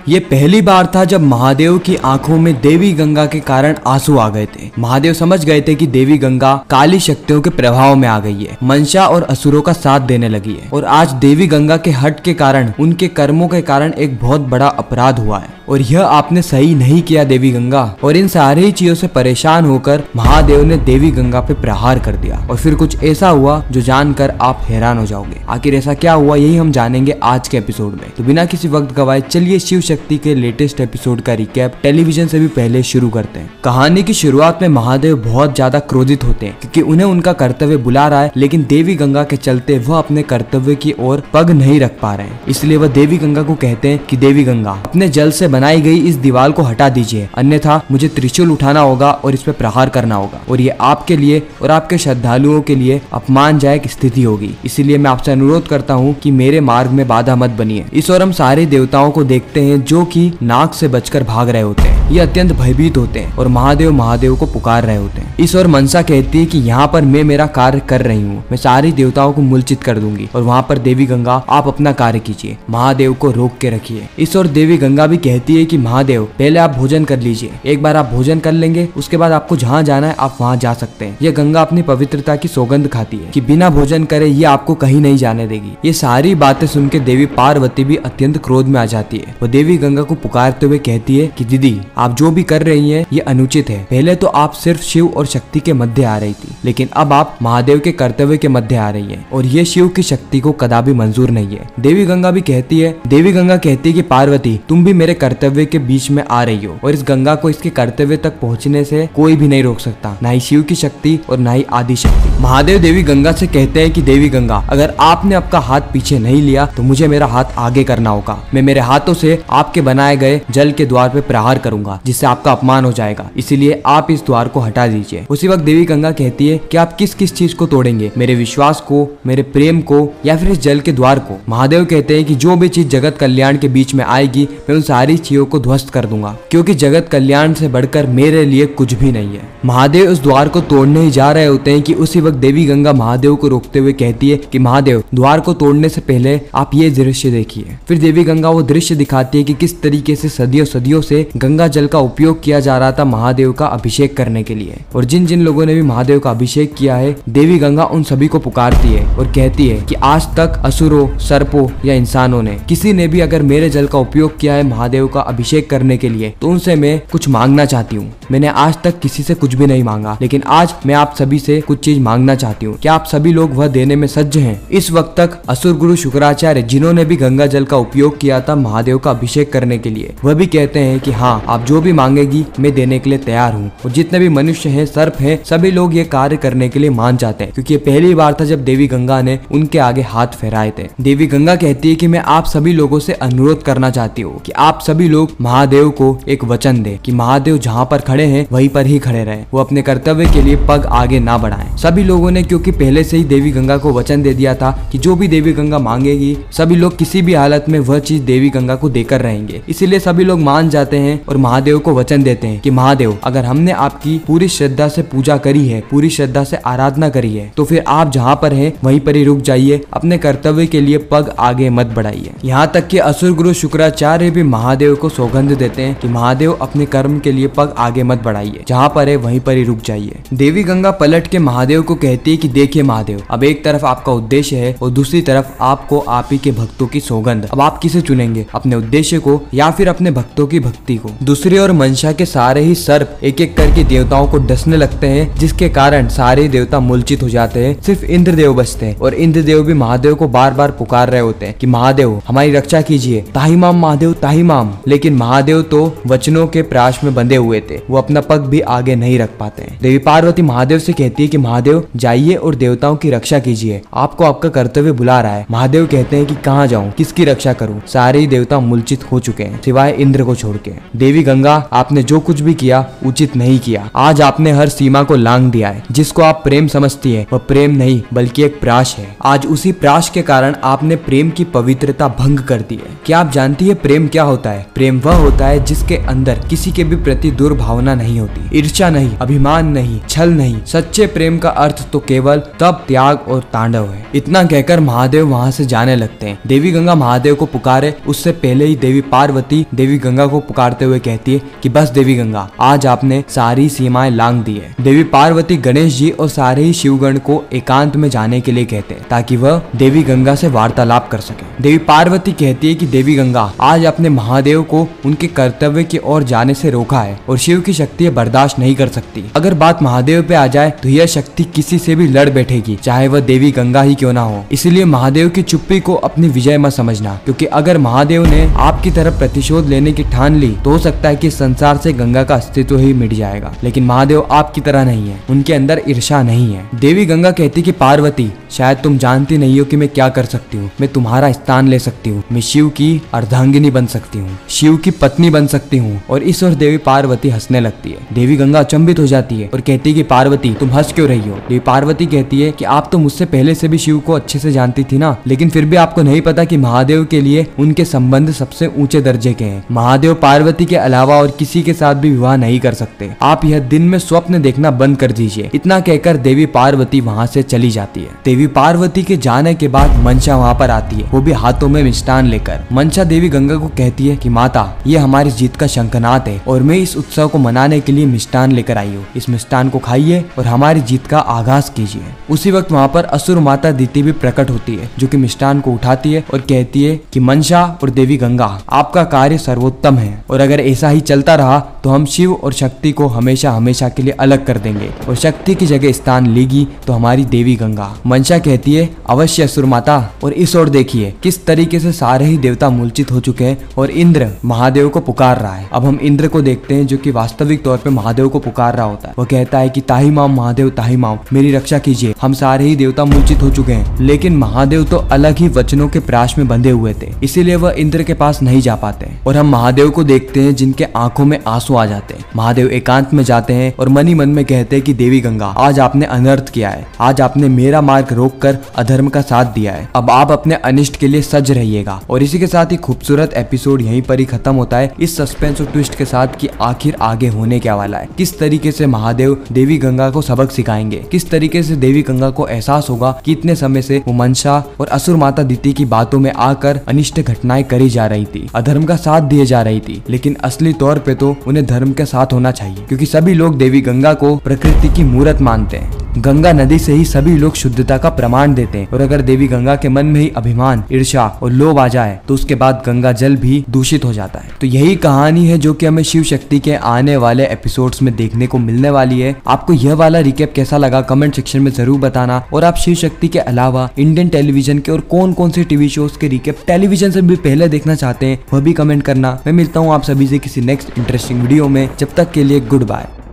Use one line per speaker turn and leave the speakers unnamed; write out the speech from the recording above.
ये पहली बार था जब महादेव की आंखों में देवी गंगा के कारण आंसू आ गए थे। महादेव समझ गए थे कि देवी गंगा काली शक्तियों के प्रभाव में आ गई है, मनसा और असुरों का साथ देने लगी है और आज देवी गंगा के हट के कारण, उनके कर्मों के कारण एक बहुत बड़ा अपराध हुआ है और यह आपने सही नहीं किया देवी गंगा। और इन सारी चीजों से परेशान होकर महादेव ने देवी गंगा पे प्रहार कर दिया और फिर कुछ ऐसा हुआ जो जानकर आप हैरान हो जाओगे। आखिर ऐसा क्या हुआ, यही हम जानेंगे आज के एपिसोड में। तो बिना किसी वक्त गवाए चलिए शिव शक्ति के लेटेस्ट एपिसोड का रिकैप टेलीविजन से भी पहले शुरू करते हैं। कहानी की शुरुआत में महादेव बहुत ज्यादा क्रोधित होते हैं क्योंकि उन्हें उनका कर्तव्य बुला रहा है, लेकिन देवी गंगा के चलते वह अपने कर्तव्य की ओर पग नहीं रख पा रहे हैं। इसलिए वह देवी गंगा को कहते हैं कि देवी गंगा, अपने जल से बनाई गई इस दीवार को हटा दीजिए, अन्यथा मुझे त्रिशूल उठाना होगा और इस पे प्रहार करना होगा और ये आपके लिए और आपके श्रद्धालुओं के लिए अपमानजनक स्थिति होगी। इसीलिए मैं आपसे अनुरोध करता हूँ कि मेरे मार्ग में बाधा मत बनिए। इस ओर हम सारे देवताओं को देखते हैं जो कि नाग से बचकर भाग रहे होते हैं। ये अत्यंत भयभीत होते हैं और महादेव को पुकार रहे होते हैं। इस ओर मनसा कहती है कि यहाँ पर मैं मेरा कार्य कर रही हूँ, मैं सारी देवताओं को मूलचित कर दूंगी। और वहाँ पर देवी गंगा, आप अपना कार्य कीजिए, महादेव को रोक के रखिए। इस ओर देवी गंगा भी कहती है कि महादेव, पहले आप भोजन कर लीजिए, एक बार आप भोजन कर लेंगे उसके बाद आपको जहाँ जाना है आप वहाँ जा सकते हैं। यह गंगा अपनी पवित्रता की सौगंध खाती है कि बिना भोजन करे ये आपको कहीं नहीं जाने देगी। ये सारी बातें सुन के देवी पार्वती भी अत्यंत क्रोध में आ जाती है। वो देवी गंगा को पुकारते हुए कहती है कि दीदी, आप जो भी कर रही हैं ये अनुचित है। पहले तो आप सिर्फ शिव और शक्ति के मध्य आ रही थी, लेकिन अब आप महादेव के कर्तव्य के मध्य आ रही हैं और ये शिव की शक्ति को कदापि मंजूर नहीं है। देवी गंगा कहती है कि पार्वती, तुम भी मेरे कर्तव्य के बीच में आ रही हो और इस गंगा को इसके कर्तव्य तक पहुँचने से कोई भी नहीं रोक सकता, ना ही शिव की शक्ति और ना ही आदि शक्ति। महादेव देवी गंगा से कहते हैं कि देवी गंगा, अगर आपने आपका हाथ पीछे नहीं लिया तो मुझे मेरा हाथ आगे करना होगा। मैं मेरे हाथों से आपके बनाए गए जल के द्वार पे प्रहार करूंगा जिससे आपका अपमान हो जाएगा, इसीलिए आप इस द्वार को हटा दीजिए। उसी वक्त देवी गंगा कहती है कि आप किस किस चीज को तोड़ेंगे, मेरे विश्वास को, मेरे प्रेम को या फिर इस जल के द्वार को। महादेव कहते हैं कि जो भी चीज जगत कल्याण के बीच में आएगी मैं उन सारी चीजों को ध्वस्त कर दूंगा, क्योंकि जगत कल्याण से बढ़कर मेरे लिए कुछ भी नहीं है। महादेव उस द्वार को तोड़ने ही जा रहे होते हैं कि उसी वक्त देवी गंगा महादेव को रोकते हुए कहती है कि महादेव, द्वार को तोड़ने से पहले आप ये दृश्य देखिए। फिर देवी गंगा वो दृश्य दिखाती है कि किस तरीके से सदियों से गंगा जल का उपयोग किया जा रहा था महादेव का अभिषेक करने के लिए। और जिन जिन लोगों ने भी महादेव का अभिषेक किया है, देवी गंगा उन सभी को पुकारती है और कहती है कि आज तक असुरों, सर्पों या इंसानों ने किसी ने भी अगर मेरे जल का उपयोग किया है महादेव का अभिषेक करने के लिए तो उनसे मैं कुछ मांगना चाहती हूँ। मैंने आज तक किसी से कुछ भी नहीं मांगा, लेकिन आज मैं आप सभी से कुछ चीज मांगना चाहती हूँ। क्या आप सभी लोग वह देने में सज्ज हैं? इस वक्त तक असुर गुरु शुक्राचार्य, जिन्होंने भी गंगा जल का उपयोग किया था महादेव का अभिषेक करने के लिए, वह भी कहते हैं कि हाँ, आप जो भी मांगेगी मैं देने के लिए तैयार हूँ। और जितने भी मनुष्य हैं, सर्प हैं, सभी लोग ये कार्य करने के लिए मान जाते हैं, क्योंकि ये पहली बार था जब देवी गंगा ने उनके आगे हाथ फहराए थे। देवी गंगा कहती है कि मैं आप सभी लोगों से अनुरोध करना चाहती हूँ कि आप सभी लोग महादेव को एक वचन दे कि महादेव जहाँ पर खड़े हैं वहीं पर ही खड़े रहे, वो अपने कर्तव्य के लिए पग आगे ना बढ़ाएं। सभी लोगों ने, क्योंकि पहले से ही देवी गंगा को वचन दे दिया था कि जो भी देवी गंगा मांगेगी सभी लोग किसी भी हालत में वह चीज देवी गंगा को देकर रहेंगे। इसीलिए सभी लोग मान जाते हैं और महादेव को वचन देते हैं कि महादेव, अगर हमने आपकी पूरी श्रद्धा से पूजा करी है, पूरी श्रद्धा से आराधना करी है, तो फिर आप जहाँ पर हैं वहीं पर ही रुक जाइए, अपने कर्तव्य के लिए पग आगे मत बढ़ाइए। यहाँ तक कि असुर गुरु शुक्राचार्य भी महादेव को सौगंध देते हैं कि महादेव, अपने कर्म के लिए पग आगे मत बढ़ाइए, जहाँ पर है वहीं पर ही रुक जाइए। देवी गंगा पलट के महादेव को कहती है कि देखिए महादेव, अब एक तरफ आपका उद्देश्य है और दूसरी तरफ आपको आप ही के भक्तों की सौगंध। अब आप किसे चुनेंगे, अपने उद्देश्य को या फिर अपने भक्तों की भक्ति को? दूसरी ओर मनसा के सारे ही सर्प एक एक करके देवताओं को डसने लगते हैं, जिसके कारण सारे देवता मूलचित हो जाते हैं। सिर्फ इंद्रदेव बचते हैं और इंद्रदेव भी महादेव को बार बार पुकार रहे होते हैं कि महादेव, हमारी रक्षा कीजिए, ताहिमाम महादेव ताहिमाम। लेकिन महादेव तो वचनों के प्राश में बंधे हुए थे, वो अपना पग भी आगे नहीं रख पाते हैं। देवी पार्वती महादेव से कहती है कि महादेव, जाइए और देवताओं की रक्षा कीजिए, आपको आपका कर्तव्य बुला रहा है। महादेव कहते हैं कि कहाँ जाऊँ, किसकी रक्षा करूँ? सारे ही देवता मूलचित हो चुके हैं सिवाय इंद्र को छोड़ के। देवी गंगा, आपने जो कुछ भी किया उचित नहीं किया। आज आपने हर सीमा को लांघ दिया है। जिसको आप प्रेम समझती है वह प्रेम नहीं बल्कि एक प्राश है। आज उसी प्राश के कारण आपने प्रेम की पवित्रता भंग कर दी है। क्या आप जानती है प्रेम क्या होता है? प्रेम वह होता है जिसके अंदर किसी के भी प्रति दुर्भावना भावना नहीं होती, ईर्ष्या नहीं, अभिमान नहीं, छल नहीं। सच्चे प्रेम का अर्थ तो केवल तप, त्याग और तांडव है। इतना कहकर महादेव वहाँ से जाने लगते हैं। देवी गंगा महादेव को पुकारे उससे पहले ही देवी पार्वती देवी गंगा को पुकारते हुए कहती है कि बस देवी गंगा, आज आपने सारी सीमाएं लांघ दी है। देवी पार्वती गणेश जी और सारे ही शिवगण को एकांत में जाने के लिए कहते हैं ताकि वह देवी गंगा से वार्तालाप कर सके। देवी पार्वती कहती है कि देवी गंगा, आज आपने महादेव को उनके कर्तव्य की ओर जाने से रोका है और शिव की शक्ति बर्दाश्त नहीं कर सकती। अगर बात महादेव पे आ जाए तो यह शक्ति किसी से भी लड़ बैठेगी, चाहे वह देवी गंगा ही क्यों ना हो। इसलिए महादेव की चुप्पी को अपनी विजय मत समझना, क्योंकि अगर महादेव ने आपकी तरफ प्रतिशोध लेने की ठान ली तो हो सकता है कि संसार से गंगा का अस्तित्व ही मिट जाएगा। लेकिन महादेव आपकी तरह नहीं है, उनके अंदर ईर्ष्या नहीं है। देवी गंगा कहती कि पार्वती, शायद तुम जानती नहीं हो कि मैं क्या कर सकती हूँ। मैं तुम्हारा स्थान ले सकती हूँ, मैं शिव की अर्धांगिनी बन सकती हूँ, शिव की पत्नी बन सकती हूँ। और इस ओर देवी पार्वती हंसने लगती है। देवी गंगा अचंभित हो जाती है और कहती है कि पार्वती, तुम हंस क्यों रही हो। देवी पार्वती कहती है कि आप तो मुझसे पहले से भी शिव को अच्छे से जानती थी ना, लेकिन फिर भी आपको नहीं पता कि महादेव के लिए उनके संबंध सबसे ऊंचे दर्जे के हैं। महादेव पार्वती के अलावा और किसी के साथ भी विवाह नहीं कर सकते। आप यह दिन में स्वप्न देखना बंद कर दीजिए। इतना कहकर देवी पार्वती वहाँ से चली जाती है। देवी पार्वती के जाने के बाद मनसा वहाँ पर आती है, वो भी हाथों में मिष्ठान लेकर। मनसा देवी गंगा को कहती है कि माता, ये हमारी जीत का शंखनाद है और मैं इस उत्सव को मनाने के लिए मिष्ठान लेकर आई हूँ। इस मिष्ठान को खाइए और हमारी जीत का आगाज कीजिए। उसी वक्त वहाँ पर असुर माता दिति भी प्रकट होती है, जो कि मिष्ठान को उठाती है और कहती है कि मनसा और देवी गंगा, आपका कार्य सर्वोत्तम है और अगर ऐसा ही चलता रहा तो हम शिव और शक्ति को हमेशा हमेशा के लिए अलग कर देंगे और शक्ति की जगह स्थान लेगी तो हमारी देवी गंगा। मनसा कहती है, अवश्य असुर माता। और इस ओर देखिए किस तरीके से सारे ही देवता मूर्छित हो चुके हैं और इंद्र महादेव को पुकार रहा है। अब हम इंद्र को देखते हैं, जो कि वास्तविक तौर पे महादेव को पुकार रहा होता है। वो कहता है कि ताही माम महादेव, ताही माम, मेरी रक्षा कीजिए, हम सारे ही देवता मूर्छित हो चुके हैं। लेकिन महादेव तो अलग ही वचनों के प्राश में बंधे हुए थे, इसीलिए वह इंद्र के पास नहीं जा पाते। और हम महादेव को देखते हैं जिनके आंखों में आंसू आ जाते हैं। महादेव एकांत में जाते हैं और मन ही मन में कहते हैं कि देवी गंगा, आज आपने अनर्थ किया है, आज आपने मेरा मार्ग रोककर अधर्म का साथ दिया है। अब आप अपने अनिष्ट के लिए सज्ज रहिएगा। और इसी के साथ ही खूबसूरत एपिसोड यहीं पर ही खत्म होता है, इस सस्पेंस और ट्विस्ट के साथ कि आखिर आगे होने क्या वाला है। किस तरीके से महादेव देवी गंगा को सबक सिखाएंगे, किस तरीके से देवी गंगा को एहसास होगा कि इतने समय से वो मनसा और असुर माता दिति की बातों में आकर अनिष्ट घटनाएं करी जा रही थी, अधर्म का साथ दिए जा रही थी। लेकिन असली तौर पे तो उन्हें धर्म के साथ होना चाहिए, क्योंकि सभी लोग देवी गंगा को प्रकृति की मूर्त मानते हैं। गंगा नदी से ही सभी लोग शुद्धता का प्रमाण देते हैं और अगर देवी गंगा के मन में ही अभिमान, ईर्ष्या और लोभ आ जाए तो उसके बाद गंगा जल भी दूषित हो जाता है। तो यही कहानी है जो कि हमें शिव शक्ति के आने वाले एपिसोड्स में देखने को मिलने वाली है। आपको यह वाला रिकैप कैसा लगा कमेंट सेक्शन में जरूर बताना। और आप शिव शक्ति के अलावा इंडियन टेलीविजन के और कौन कौन से टीवी शोज के रिकैप टेलीविजन से भी पहले देखना चाहते हैं वह भी कमेंट करना। मैं मिलता हूँ आप सभी से किसी नेक्स्ट इंटरेस्टिंग वीडियो में, जब तक के लिए गुड बाय।